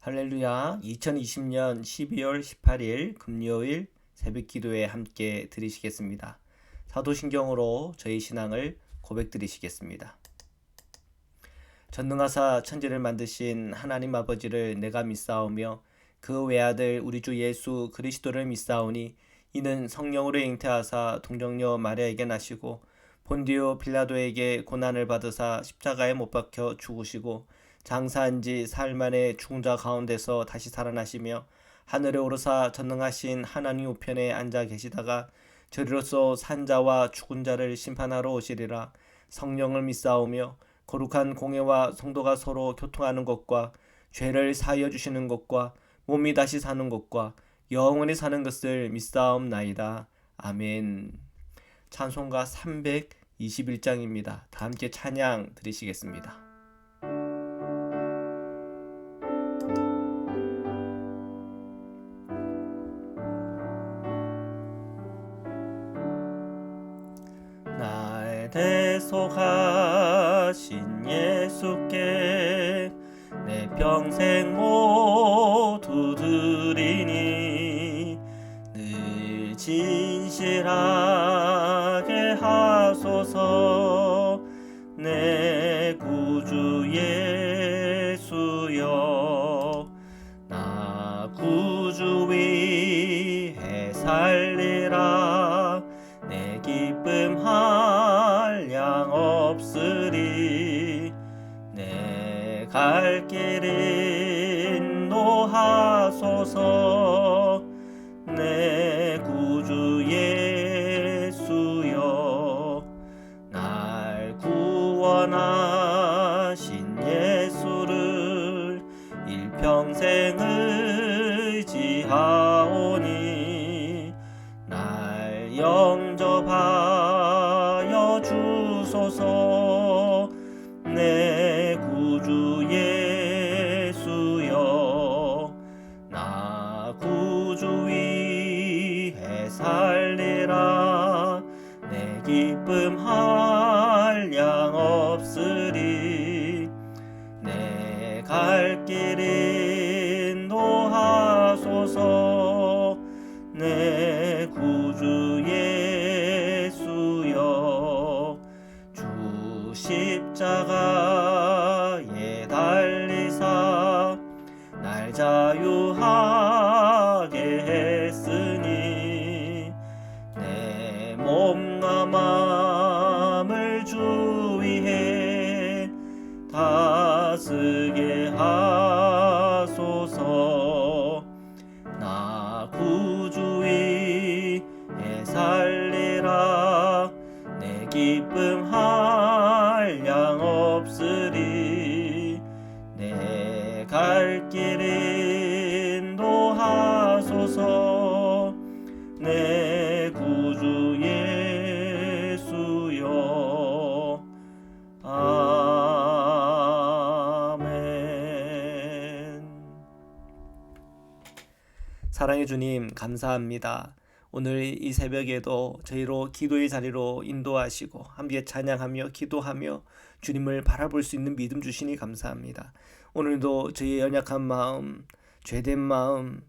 할렐루야. 2020년 12월 18일 금요일 새벽 기도에 함께 드리시겠습니다. 사도신경으로 저희 신앙을 고백드리시겠습니다. 전능하사 천지를 만드신 하나님 아버지를 내가 믿사오며 그 외아들 우리 주 예수 그리스도를 믿사오니 이는 성령으로 잉태하사 동정녀 마리아에게 나시고 본디오 빌라도에게 고난을 받으사 십자가에 못 박혀 죽으시고 장사한 지 사흘 만에 죽은 자 가운데서 다시 살아나시며 하늘에 오르사 전능하신 하나님 우편에 앉아 계시다가 저리로서 산 자와 죽은 자를 심판하러 오시리라. 성령을 믿사오며 거룩한 공회와 성도가 서로 교통하는 것과 죄를 사하여 주시는 것과 몸이 다시 사는 것과 영원히 사는 것을 믿사옵나이다. 아멘. 찬송가 321장입니다. 다 함께 찬양 드리시겠습니다. 나의 대속하신 예수께 내 평생 모두 드리니 늘 진실하게 하소서. 내 구주 예수여, 나 구주 위해 살리라. 내 기쁨 한량 없으리. 내 갈 길 인도하소서. 내 구주 예수여, 날 구원하신 예수를 일평생 의지하오니 날 영접하여 주소서. 내 구주 예수여, 나 구주 위해 살리라. 내 기쁨 한량 없으리. 내 갈 길 인도하소서. 내 구주 예수여, 주 십자가에 달리사 날 자유하게 했으니 내 몸과 마음을 주 위해 다스게 하소서. 나 구주 위에 살리라. 내 기쁨 한량 없으리. 내 갈 길 인도하소서. 내 구주 예수여. 아멘. 사랑의 주님, 감사합니다. 오늘 이 새벽에도 저희로 기도의 자리로 인도하시고 함께 찬양하며 기도하며 주님을 바라볼 수 있는 믿음 주시니 감사합니다. 오늘도 저희의 연약한 마음, 죄된 마음,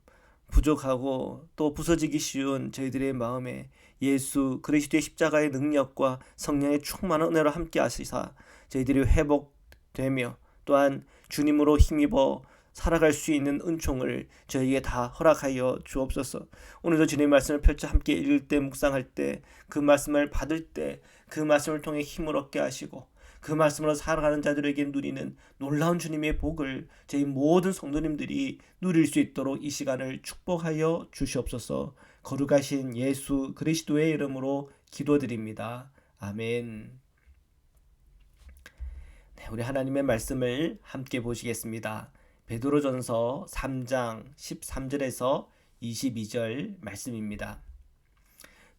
부족하고 또 부서지기 쉬운 저희들의 마음에 예수 그리스도의 십자가의 능력과 성령의 충만한 은혜로 함께 하시사 저희들이 회복되며 또한 주님으로 힘입어 살아갈 수 있는 은총을 저희에게 다 허락하여 주옵소서. 오늘도 주님의 말씀을 펼쳐 함께 읽을 때, 묵상할 때, 그 말씀을 받을 때 그 말씀을 통해 힘을 얻게 하시고 그 말씀으로 살아가는 자들에게 누리는 놀라운 주님의 복을 저희 모든 성도님들이 누릴 수 있도록 이 시간을 축복하여 주시옵소서. 거룩하신 예수 그리스도의 이름으로 기도드립니다. 아멘. 네, 우리 하나님의 말씀을 함께 보시겠습니다. 베드로전서 3장 13절에서 22절 말씀입니다.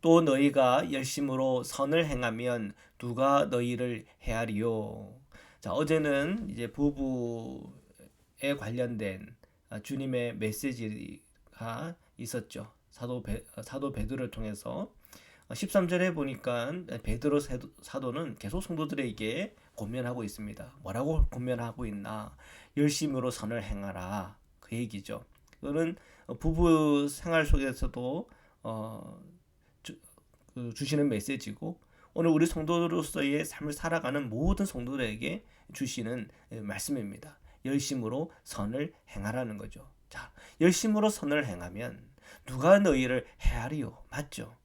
또 너희가 열심으로 선을 행하면 누가 너희를 헤아리요. 자, 어제는 이제 부부에 관련된 주님의 메시지가 있었죠. 사도 베드로를 통해서 13절에 보니까 베드로 사도는 계속 성도들에게 권면하고 있습니다. 뭐라고 권면하고 있나? 열심으로 선을 행하라. 그 얘기죠. 그거는 부부 생활 속에서도 주시는 메시지고, 오늘 우리 성도로서의 삶을 살아가는 모든 성도들에게 주시는 말씀입니다. 열심으로 선을 행하라는 거죠. 자, 열심으로 선을 행하면 누가 너희를 헤아리요? 맞죠?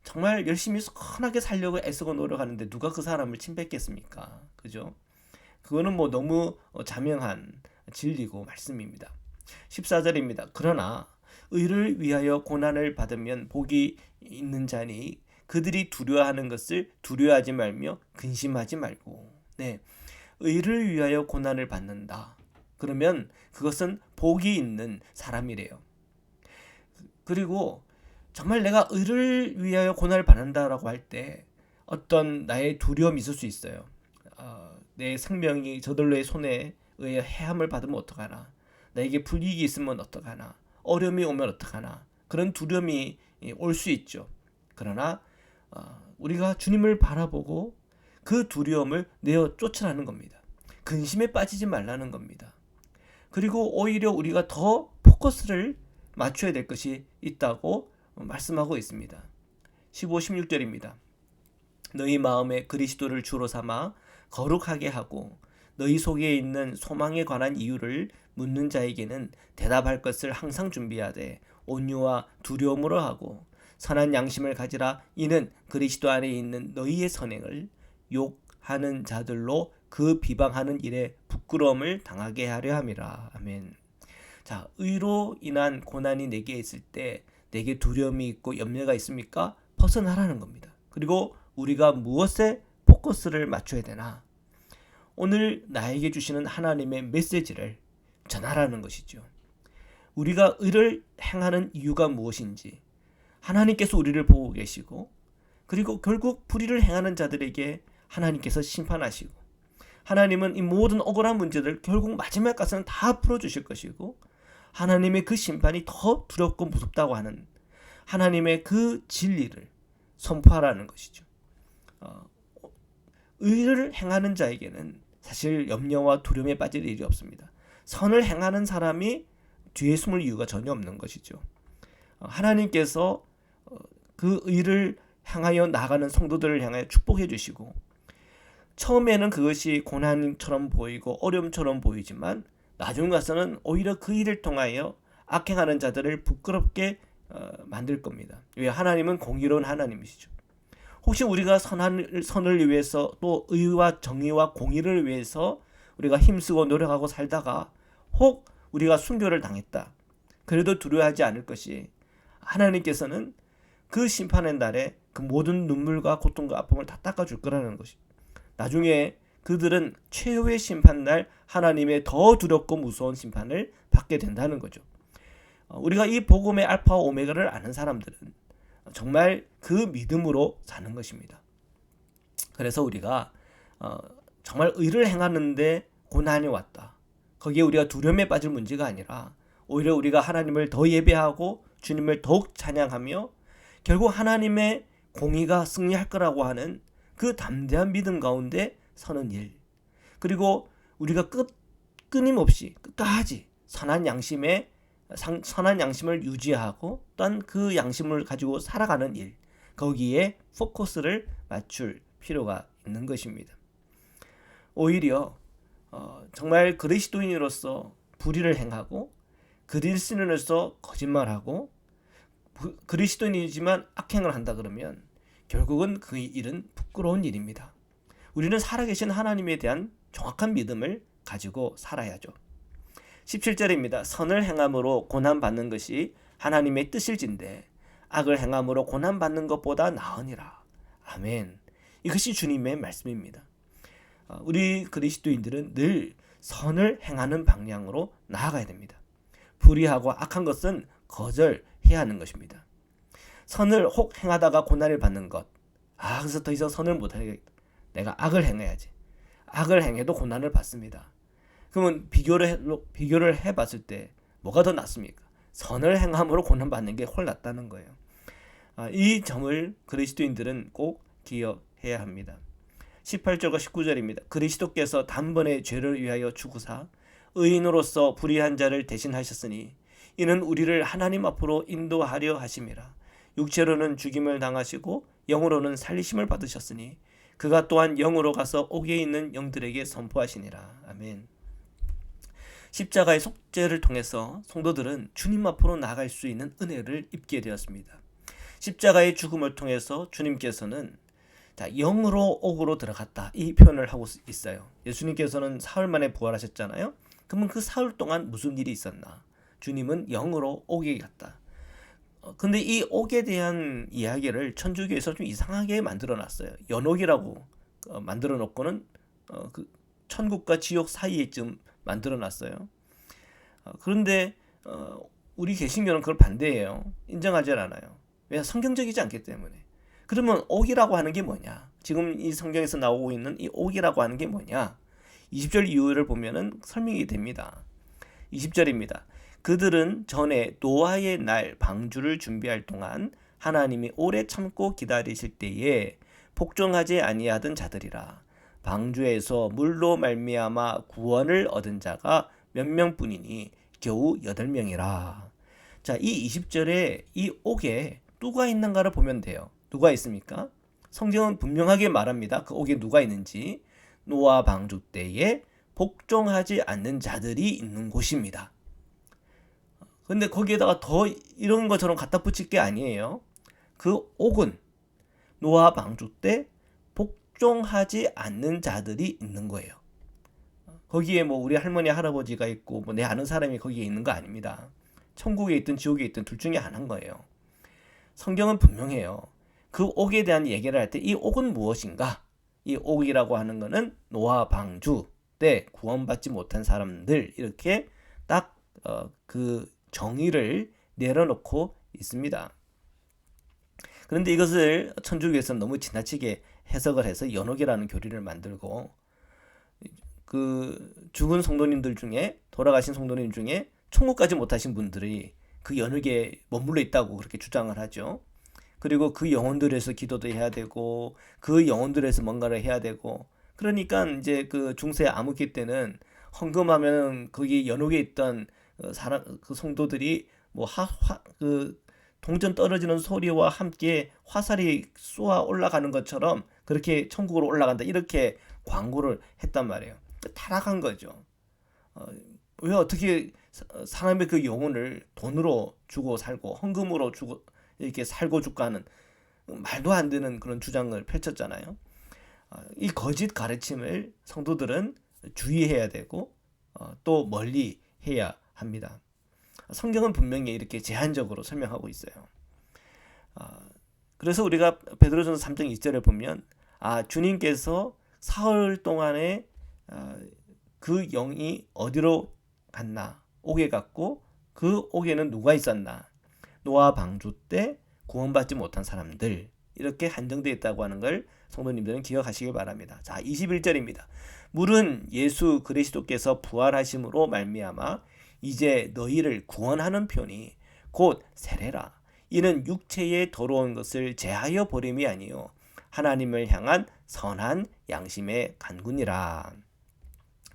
정말 열심히 선하게 살려고 애쓰고 노력하는데 누가 그 사람을 침뱉겠습니까? 그죠? 그거는 뭐 너무 자명한 진리고 말씀입니다. 14절입니다. 그러나 의를 위하여 고난을 받으면 복이 있는 자니 그들이 두려워하는 것을 두려워하지 말며 근심하지 말고. 네, 의를 위하여 고난을 받는다. 그러면 그것은 복이 있는 사람이래요. 그리고 정말 내가 의를 위하여 고난을 받는다라고 할 때 어떤 나의 두려움이 있을 수 있어요. 내 생명이 저들로의 손에 의해 해함을 받으면 어떡하나, 나에게 불이익이 있으면 어떡하나, 어려움이 오면 어떡하나, 그런 두려움이 올 수 있죠. 그러나 우리가 주님을 바라보고 그 두려움을 내어 쫓으라는 겁니다. 근심에 빠지지 말라는 겁니다. 그리고 오히려 우리가 더 포커스를 맞춰야 될 것이 있다고 말씀하고 있습니다. 15, 16절입니다. 너희 마음에 그리스도를 주로 삼아 거룩하게 하고 너희 속에 있는 소망에 관한 이유를 묻는 자에게는 대답할 것을 항상 준비하되 온유와 두려움으로 하고 선한 양심을 가지라. 이는 그리스도 안에 있는 너희의 선행을 욕하는 자들로 그 비방하는 일에 부끄러움을 당하게 하려 함이라. 아멘. 자, 의로 인한 고난이 내게 있을 때 내게 두려움이 있고 염려가 있습니까? 벗어나라는 겁니다. 그리고 우리가 무엇에 포커스를 맞춰야 되나? 오늘 나에게 주시는 하나님의 메시지를 전하라는 것이죠. 우리가 의를 행하는 이유가 무엇인지 하나님께서 우리를 보고 계시고, 그리고 결국 불의를 행하는 자들에게 하나님께서 심판하시고, 하나님은 이 모든 억울한 문제들 결국 마지막 가서는 다 풀어주실 것이고, 하나님의 그 심판이 더 두렵고 무섭다고 하는 하나님의 그 진리를 선포하라는 것이죠. 의를 행하는 자에게는 사실 염려와 두려움에 빠질 일이 없습니다. 선을 행하는 사람이 뒤에 숨을 이유가 전혀 없는 것이죠. 하나님께서 그 의를 향하여 나가는 성도들을 향하여 축복해 주시고, 처음에는 그것이 고난처럼 보이고 어려움처럼 보이지만 나중 가서는 오히려 그 일을 통하여 악행하는 자들을 부끄럽게 만들 겁니다. 왜? 하나님은 공의로운 하나님이시죠. 혹시 우리가 선을 위해서, 또 의와 정의와 공의를 위해서 우리가 힘쓰고 노력하고 살다가 혹 우리가 순교를 당했다, 그래도 두려워하지 않을 것이, 하나님께서는 그 심판의 날에 그 모든 눈물과 고통과 아픔을 다 닦아줄 거라는 것이, 나중에 그들은 최후의 심판날 하나님의 더 두렵고 무서운 심판을 받게 된다는 거죠. 우리가 이 복음의 알파와 오메가를 아는 사람들은 정말 그 믿음으로 사는 것입니다. 그래서 우리가 정말 의를 행하는데 고난이 왔다, 거기에 우리가 두려움에 빠질 문제가 아니라 오히려 우리가 하나님을 더 예배하고 주님을 더욱 찬양하며 결국 하나님의 공의가 승리할 거라고 하는 그 담대한 믿음 가운데 서는 일, 그리고 우리가 끊임없이 끝까지 선한 양심을 유지하고 또한 그 양심을 가지고 살아가는 일, 거기에 포커스를 맞출 필요가 있는 것입니다. 오히려 정말 그리스도인으로서 불의를 행하고 그리스도인으로서 거짓말하고 그리스도인이지만 악행을 한다 그러면 결국은 그 일은 부끄러운 일입니다. 우리는 살아계신 하나님에 대한 정확한 믿음을 가지고 살아야죠. 17절입니다. 선을 행함으로 고난받는 것이 하나님의 뜻일진데 악을 행함으로 고난받는 것보다 나으니라. 아멘. 이것이 주님의 말씀입니다. 우리 그리스도인들은 늘 선을 행하는 방향으로 나아가야 됩니다. 불의하고 악한 것은 거절해야 하는 것입니다. 선을 혹 행하다가 고난을 받는 것, 그래서 더 이상 선을 못하겠다, 내가 악을 행해야지, 악을 행해도 고난을 받습니다. 그러면 비교를 해봤을 때 뭐가 더 낫습니까? 선을 행함으로 고난받는 게 훨 낫다는 거예요. 이 점을 그리스도인들은 꼭 기억해야 합니다. 18절과 19절입니다. 그리스도께서 단번에 죄를 위하여 죽으사 의인으로서 불의한 자를 대신하셨으니 이는 우리를 하나님 앞으로 인도하려 하심이라. 육체로는 죽임을 당하시고 영으로는 살리심을 받으셨으니 그가 또한 영으로 가서 옥에 있는 영들에게 선포하시니라. 아멘. 십자가의 속죄를 통해서 성도들은 주님 앞으로 나아갈 수 있는 은혜를 입게 되었습니다. 십자가의 죽음을 통해서 주님께서는 영으로 옥으로 들어갔다, 이 표현을 하고 있어요. 예수님께서는 사흘 만에 부활하셨잖아요. 그러면 그 사흘 동안 무슨 일이 있었나? 주님은 영으로 옥에 갔다. 근데 이 옥에 대한 이야기를 천주교에서 좀 이상하게 만들어 놨어요. 연옥이라고 만들어 놓고는 그 천국과 지옥 사이에쯤 만들어 놨어요. 그런데 우리 개신교는 그걸 반대해요. 인정하지 않아요. 왜? 성경적이지 않기 때문에. 그러면 옥이라고 하는 게 뭐냐? 지금 이 성경에서 나오고 있는 이 옥이라고 하는 게 뭐냐? 20절 이후를 보면은 설명이 됩니다. 20절입니다. 그들은 전에 노아의 날 방주를 준비할 동안 하나님이 오래 참고 기다리실 때에 복종하지 아니하던 자들이라. 방주에서 물로 말미암아 구원을 얻은 자가 몇 명뿐이니 겨우 8명이라. 자, 이 20절에 이 옥에 누가 있는가를 보면 돼요. 누가 있습니까? 성경은 분명하게 말합니다. 그 옥에 누가 있는지. 노아 방주 때에 복종하지 않는 자들이 있는 곳입니다. 근데 거기에다가 더 이런 것처럼 갖다 붙일 게 아니에요. 그 옥은 노아 방주 때 복종하지 않는 자들이 있는 거예요. 거기에 뭐 우리 할머니 할아버지가 있고 뭐 내 아는 사람이 거기에 있는 거 아닙니다. 천국에 있든 지옥에 있든 둘 중에 하나인 거예요. 성경은 분명해요. 그 옥에 대한 얘기를 할 때 이 옥은 무엇인가? 이 옥이라고 하는 거는 노아 방주 때 구원받지 못한 사람들, 이렇게 딱 그 정의를 내려놓고 있습니다. 그런데 이것을 천주교에서는 너무 지나치게 해석을 해서 연옥이라는 교리를 만들고, 그 죽은 성도님들 중에, 돌아가신 성도님 중에 천국까지 못하신 분들이 그 연옥에 머물러 있다고 그렇게 주장을 하죠. 그리고 그 영혼들에서 기도도 해야 되고 그 영혼들에서 뭔가를 해야 되고, 그러니까 이제 그 중세 암흑기 때는 헌금하면 거기 연옥에 있던 사람, 그 성도들이 뭐 그 동전 떨어지는 소리와 함께 화살이 쏘아 올라가는 것처럼 그렇게 천국으로 올라간다, 이렇게 광고를 했단 말이에요. 타락한 거죠. 왜 어떻게 사람의 그 영혼을 돈으로 주고 살고 헌금으로 주고 이렇게 살고 죽고 하는 말도 안 되는 그런 주장을 펼쳤잖아요. 이 거짓 가르침을 성도들은 주의해야 되고 또 멀리 해야 합니다. 성경은 분명히 이렇게 제한적으로 설명하고 있어요. 그래서 우리가 베드로전서 3장 2절에 보면 주님께서 사흘 동안에 그 영이 어디로 갔나? 옥에 갔고 그 옥에는 누가 있었나? 노아 방주 때 구원받지 못한 사람들, 이렇게 한정되어 있다고 하는 걸 성도님들은 기억하시길 바랍니다. 자, 21절입니다. 물은 예수 그리스도께서 부활하심으로 말미암아 이제 너희를 구원하는 편이 곧 세례라. 이는 육체의 더러운 것을 제하여 버림이 아니요 하나님을 향한 선한 양심의 간군이라.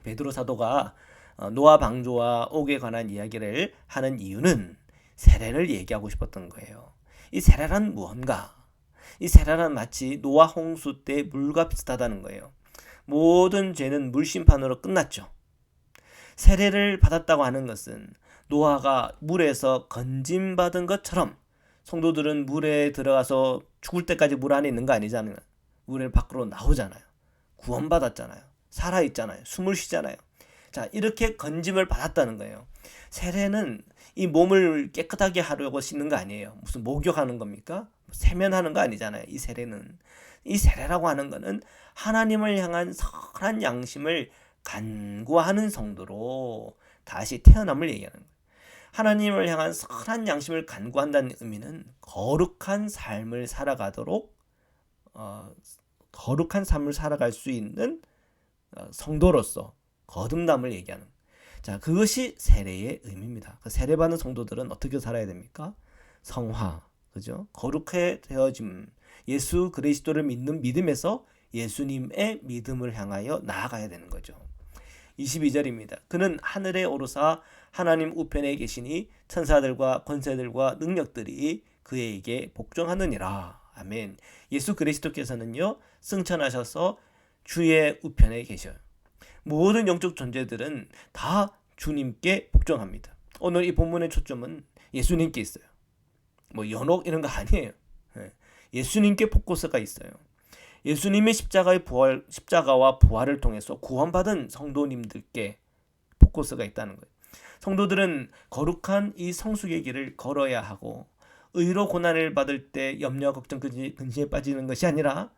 베드로 사도가 노아 방주와 옥에 관한 이야기를 하는 이유는 세례를 얘기하고 싶었던 거예요. 이 세례란 무언가? 이 세례란 마치 노아 홍수 때 물과 비슷하다는 거예요. 모든 죄는 물 심판으로 끝났죠. 세례를 받았다고 하는 것은 노아가 물에서 건짐받은 것처럼 성도들은 물에 들어가서 죽을 때까지 물 안에 있는 거 아니잖아요. 물에 밖으로 나오잖아요. 구원받았잖아요. 살아있잖아요. 숨을 쉬잖아요. 자, 이렇게 건짐을 받았다는 거예요. 세례는 이 몸을 깨끗하게 하려고 씻는 거 아니에요. 무슨 목욕하는 겁니까? 세면하는 거 아니잖아요. 이 세례는. 이 세례라고 하는 거는 하나님을 향한 선한 양심을 간구하는 성도로 다시 태어남을 얘기하는 거예요. 하나님을 향한 선한 양심을 간구한다는 의미는 거룩한 삶을 살아가도록 거룩한 삶을 살아갈 수 있는 성도로서 거듭남을 얘기하는 거예요. 자, 그것이 세례의 의미입니다. 그 세례받는 성도들은 어떻게 살아야 됩니까? 성화, 그죠? 거룩해 되어짐, 예수 그리스도를 믿는 믿음에서 예수님의 믿음을 향하여 나아가야 되는 거죠. 22절입니다. 그는 하늘에 오르사 하나님 우편에 계시니 천사들과 권세들과 능력들이 그에게 복종하느니라. 아멘. 예수 그리스도께서는요, 승천하셔서 주의 우편에 계셔요. 모든 영적 존재들은 다 주님께 복종합니다. 오늘 이 본문의 초점은 예수님께 있어요. 뭐 연옥 이런 거 아니에요. 예수님께 포커스가 있어요. 예수님의 십자가와 부활을 통해서 구원받은 성도님들께 포커스가 있다는 거예요. 성도들은 거룩한 이 성숙의 길을 걸어야 하고 의로 고난을 받을 때 염려, 걱정, 근심에 빠지는 것이 아니라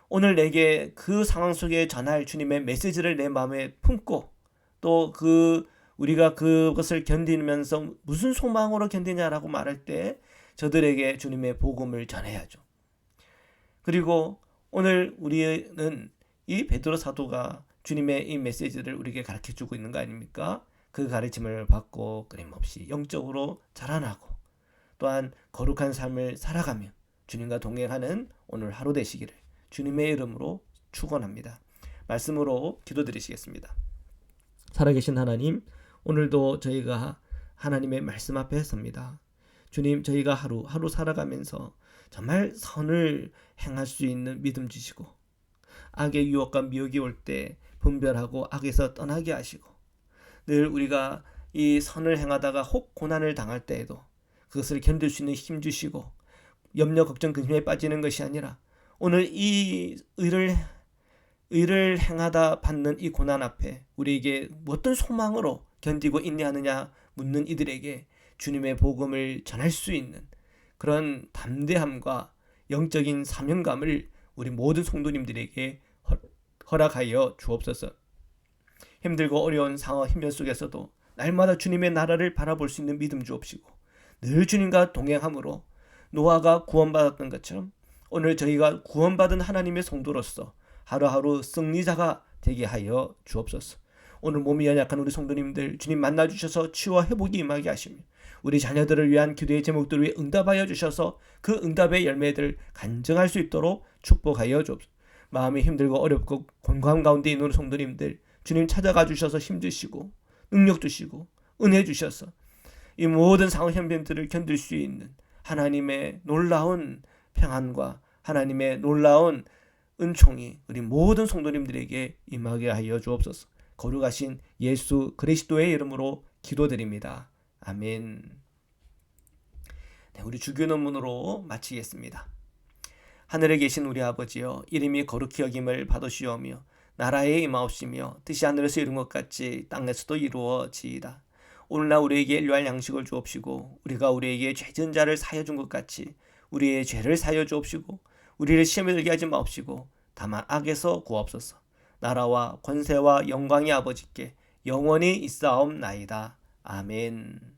오늘 내게 그 상황 속에 전할 주님의 메시지를 내 마음에 품고 또 우리가 그것을 견디면서 무슨 소망으로 견디냐라고 말할 때 저들에게 주님의 복음을 전해야죠. 그리고 오늘 우리는 이 베드로 사도가 주님의 이 메시지를 우리에게 가르쳐주고 있는 거 아닙니까? 그 가르침을 받고 끊임없이 영적으로 자라나고 또한 거룩한 삶을 살아가며 주님과 동행하는 오늘 하루 되시기를 주님의 이름으로 축원합니다. 말씀으로 기도드리시겠습니다. 살아계신 하나님, 오늘도 저희가 하나님의 말씀 앞에 섭니다. 주님, 저희가 하루 살아가면서 정말 선을 행할 수 있는 믿음 주시고 악의 유혹과 미혹이 올 때 분별하고 악에서 떠나게 하시고 늘 우리가 이 선을 행하다가 혹 고난을 당할 때에도 그것을 견딜 수 있는 힘 주시고 염려, 걱정, 근심에 빠지는 것이 아니라 오늘 이 의를 행하다 받는 이 고난 앞에 우리에게 어떤 소망으로 견디고 인내하느냐 묻는 이들에게 주님의 복음을 전할 수 있는 그런 담대함과 영적인 사명감을 우리 모든 성도님들에게 허락하여 주옵소서. 힘들고 어려운 상황 힘변 속에서도 날마다 주님의 나라를 바라볼 수 있는 믿음 주옵시고 늘 주님과 동행함으로 노아가 구원받았던 것처럼 오늘 저희가 구원받은 하나님의 성도로서 하루하루 승리자가 되게 하여 주옵소서. 오늘 몸이 연약한 우리 성도님들 주님 만나주셔서 치유와 회복이 임하게 하시며 우리 자녀들을 위한 기도의 제목들을 위해 응답하여 주셔서 그 응답의 열매들 간증할 수 있도록 축복하여 주옵소서. 마음이 힘들고 어렵고 곤고함 가운데 있는 우리 성도님들 주님 찾아가 주셔서 힘 주시고 능력 주시고 은혜 주셔서 이 모든 상황 형편들을 견딜 수 있는 하나님의 놀라운 평안과 하나님의 놀라운 은총이 우리 모든 성도님들에게 임하게 하여 주옵소서. 거룩하신 예수 그리스도의 이름으로 기도드립니다. 아멘. 네, 우리 주교 논문으로 마치겠습니다. 하늘에 계신 우리 아버지여, 이름이 거룩히 여김을 받으시오며 나라에 임하옵시며 뜻이 하늘에서 이룬 것 같이 땅에서도 이루어지이다. 오늘날 우리에게 일용할 양식을 주옵시고 우리가 우리에게 죄진 자를 사하여 준 것 같이 우리의 죄를 사하여 주옵시고 우리를 시험에 들게 하지 마옵시고 다만 악에서 구하옵소서. 나라와 권세와 영광이 아버지께 영원히 있사옵나이다. 아멘.